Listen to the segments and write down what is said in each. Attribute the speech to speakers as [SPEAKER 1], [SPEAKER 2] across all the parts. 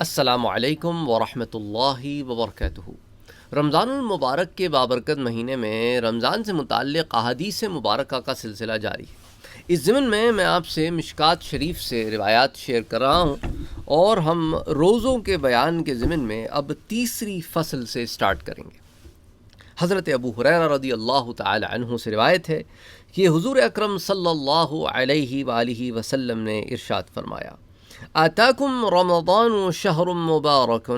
[SPEAKER 1] السلام علیکم ورحمۃ اللہ وبرکاتہ۔ رمضان المبارک کے بابرکت مہینے میں رمضان سے متعلق احادیث مبارکہ کا سلسلہ جاری ہے۔ اس ضمن میں آپ سے مشکات شریف سے روایات شیئر کر رہا ہوں، اور ہم روزوں کے بیان کے ضمن میں اب تیسری فصل سے سٹارٹ کریں گے۔ حضرت ابو ہریرہ رضی اللہ تعالی عنہ سے روایت ہے کہ حضور اکرم صلی اللہ علیہ وآلہ وسلم نے ارشاد فرمایا، آتاکم رمضان شہر مبارک،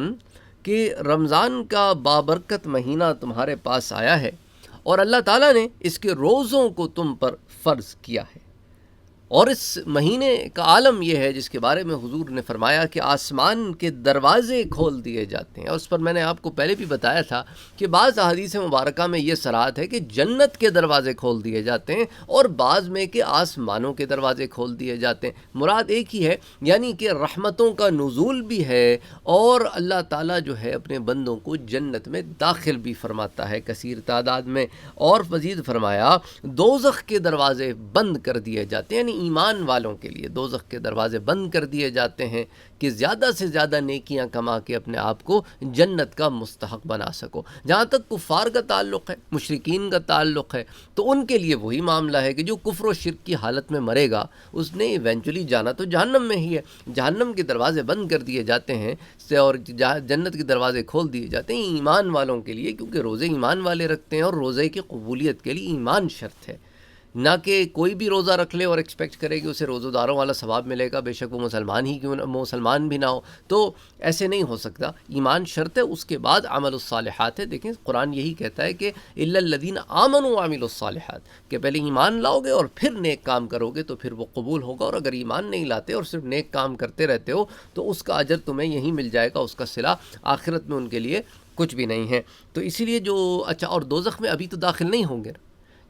[SPEAKER 1] کہ رمضان کا بابرکت مہینہ تمہارے پاس آیا ہے اور اللہ تعالیٰ نے اس کے روزوں کو تم پر فرض کیا ہے۔ اور اس مہینے کا عالم یہ ہے جس کے بارے میں حضور نے فرمایا کہ آسمان کے دروازے کھول دیے جاتے ہیں، اور اس پر میں نے آپ کو پہلے بھی بتایا تھا کہ بعض احادیث مبارکہ میں یہ صراحت ہے کہ جنت کے دروازے کھول دیے جاتے ہیں، اور بعض میں کہ آسمانوں کے دروازے کھول دیے جاتے ہیں۔ مراد ایک ہی ہے، یعنی کہ رحمتوں کا نزول بھی ہے، اور اللہ تعالیٰ جو ہے اپنے بندوں کو جنت میں داخل بھی فرماتا ہے کثیر تعداد میں۔ اور مزید فرمایا دوزخ کے دروازے بند کر دیے جاتے ہیں، یعنی ایمان والوں کے لیے دوزخ کے دروازے بند کر دیے جاتے ہیں کہ زیادہ سے زیادہ نیکیاں کما کے اپنے آپ کو جنت کا مستحق بنا سکو۔ جہاں تک کفار کا تعلق ہے، مشرکین کا تعلق ہے، تو ان کے لیے وہی معاملہ ہے کہ جو کفر و شرک کی حالت میں مرے گا اس نے ایونچولی جانا تو جہنم میں ہی ہے۔ جہنم کے دروازے بند کر دیے جاتے ہیں اور جنت کے دروازے کھول دیے جاتے ہیں ایمان والوں کے لیے، کیونکہ روزے ایمان والے رکھتے ہیں، اور روزے کی قبولیت کے لیے ایمان شرط ہے۔ نہ کہ کوئی بھی روزہ رکھ لے اور ایکسپیکٹ کرے کہ اسے روزہ داروں والا ثواب ملے گا، بے شک وہ مسلمان بھی نہ ہو، تو ایسے نہیں ہو سکتا۔ ایمان شرط ہے، اس کے بعد عمل الصالحات ہے۔ دیکھیں قرآن یہی کہتا ہے کہ الا الذین آمنوا وعملوا الصالحات، کہ پہلے ایمان لاؤ گے اور پھر نیک کام کرو گے تو پھر وہ قبول ہوگا، اور اگر ایمان نہیں لاتے اور صرف نیک کام کرتے رہتے ہو تو اس کا اجر تمہیں یہیں مل جائے گا، اس کا صلہ آخرت میں ان کے لیے کچھ بھی نہیں ہے۔ تو اسی لیے اچھا، اور دوزخ میں ابھی تو داخل نہیں ہوں گے،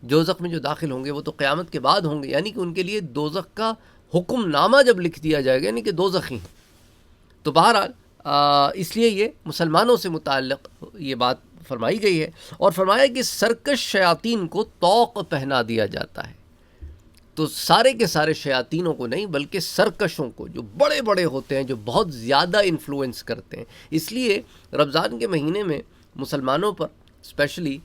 [SPEAKER 1] دوزخ میں جو داخل ہوں گے وہ تو قیامت کے بعد ہوں گے، یعنی کہ ان کے لیے دوزخ کا حکم نامہ جب لکھ دیا جائے گا، یعنی کہ دوزخی ہیں۔ تو بہرحال اس لیے یہ مسلمانوں سے متعلق یہ بات فرمائی گئی ہے، اور فرمایا کہ سرکش شیاطین کو طوق پہنا دیا جاتا ہے۔ تو سارے کے سارے شیاطینوں کو نہیں، بلکہ سرکشوں کو، جو بڑے بڑے ہوتے ہیں، جو بہت زیادہ انفلوئنس کرتے ہیں۔ اس لیے رمضان کے مہینے میں مسلمانوں پر اسپیشلی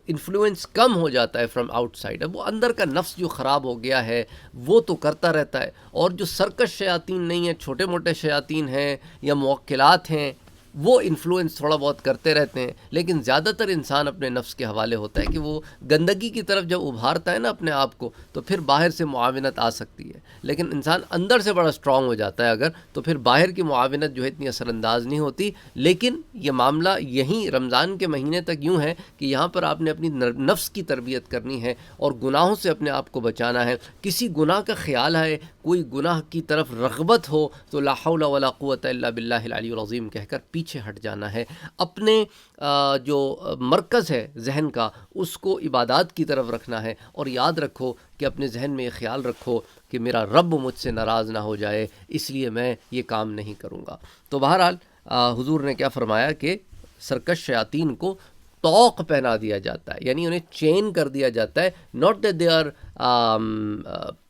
[SPEAKER 1] انفلوئنس کم ہو جاتا ہے فرام آؤٹ سائڈ۔ اب وہ اندر کا نفس جو خراب ہو گیا ہے وہ تو کرتا رہتا ہے، اور جو سرکش شیاطین نہیں ہیں، چھوٹے موٹے شیاطین ہیں یا موکلات ہیں، وہ انفلوئنس تھوڑا بہت کرتے رہتے ہیں، لیکن زیادہ تر انسان اپنے نفس کے حوالے ہوتا ہے کہ وہ گندگی کی طرف جب ابھارتا ہے نا اپنے آپ کو، تو پھر باہر سے معاونت آ سکتی ہے، لیکن انسان اندر سے بڑا سٹرونگ ہو جاتا ہے اگر، تو پھر باہر کی معاونت جو ہے اتنی اثر انداز نہیں ہوتی۔ لیکن یہ معاملہ یہیں رمضان کے مہینے تک یوں ہے کہ یہاں پر آپ نے اپنی نفس کی تربیت کرنی ہے اور گناہوں سے اپنے آپ کو بچانا ہے۔ کسی گناہ کا خیال ہے، کوئی گناہ کی طرف رغبت ہو تو لا حول ولا قوت الا باللہ العلی العظیم کہہ کر پیچھے ہٹ جانا ہے۔ اپنے جو مرکز ہے ذہن کا، اس کو عبادات کی طرف رکھنا ہے، اور یاد رکھو کہ اپنے ذہن میں یہ خیال رکھو کہ میرا رب مجھ سے ناراض نہ ہو جائے، اس لیے میں یہ کام نہیں کروں گا۔ تو بہرحال حضور نے کیا فرمایا کہ سرکش شیاطین کو طوق پہنا دیا جاتا ہے، یعنی انہیں چین کر دیا جاتا ہے، not that they are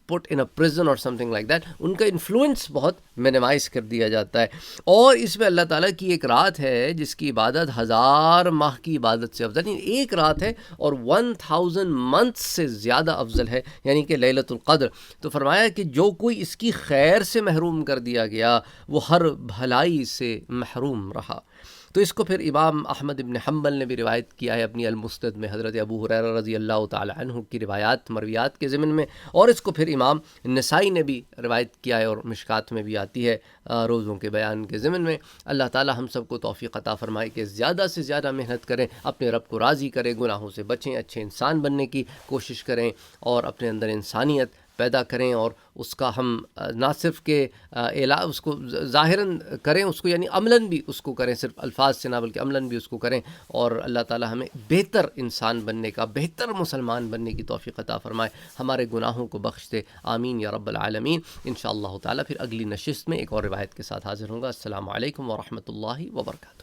[SPEAKER 1] put in a prison اور سم تھنگ لائک دیٹ، ان کا انفلوئنس بہت مینیمائز کر دیا جاتا ہے۔ اور اس میں اللہ تعالیٰ کی ایک رات ہے جس کی عبادت 1000 ماہ کی عبادت سے افضل، یعنی ایک رات ہے اور 1000 منتھ سے زیادہ افضل ہے، یعنی کہ لیلۃ القدر۔ تو فرمایا کہ جو کوئی اس کی خیر سے محروم کر دیا گیا وہ ہر بھلائی سے محروم رہا۔ تو اس کو پھر امام احمد بن حنبل نے بھی روایت کیا ہے اپنی المسند میں حضرت ابو ہریرہ رضی اللہ تعالی عنہ کی روایات مرویات کے ضمن میں، اور اس کو پھر امام نسائی نے بھی روایت کیا ہے، اور مشکات میں بھی آتی ہے روزوں کے بیان کے ضمن میں۔ اللہ تعالی ہم سب کو توفیق عطا فرمائے کہ زیادہ سے زیادہ محنت کریں، اپنے رب کو راضی کریں، گناہوں سے بچیں، اچھے انسان بننے کی کوشش کریں، اور اپنے اندر انسانیت پیدا کریں، اور اس کا ہم نہ صرف کہ اس کو ظاہراً کریں، اس کو یعنی عملاً بھی اس کو کریں، صرف الفاظ سے نہ بلکہ عملاً بھی اس کو کریں، اور اللہ تعالی ہمیں بہتر انسان بننے کا، بہتر مسلمان بننے کی توفیق عطا فرمائے، ہمارے گناہوں کو بخش دے، آمین یا رب العالمین۔ انشاءاللہ تعالی پھر اگلی نشست میں ایک اور روایت کے ساتھ حاضر ہوں گا۔ السلام علیکم ورحمۃ اللہ وبرکاتہ۔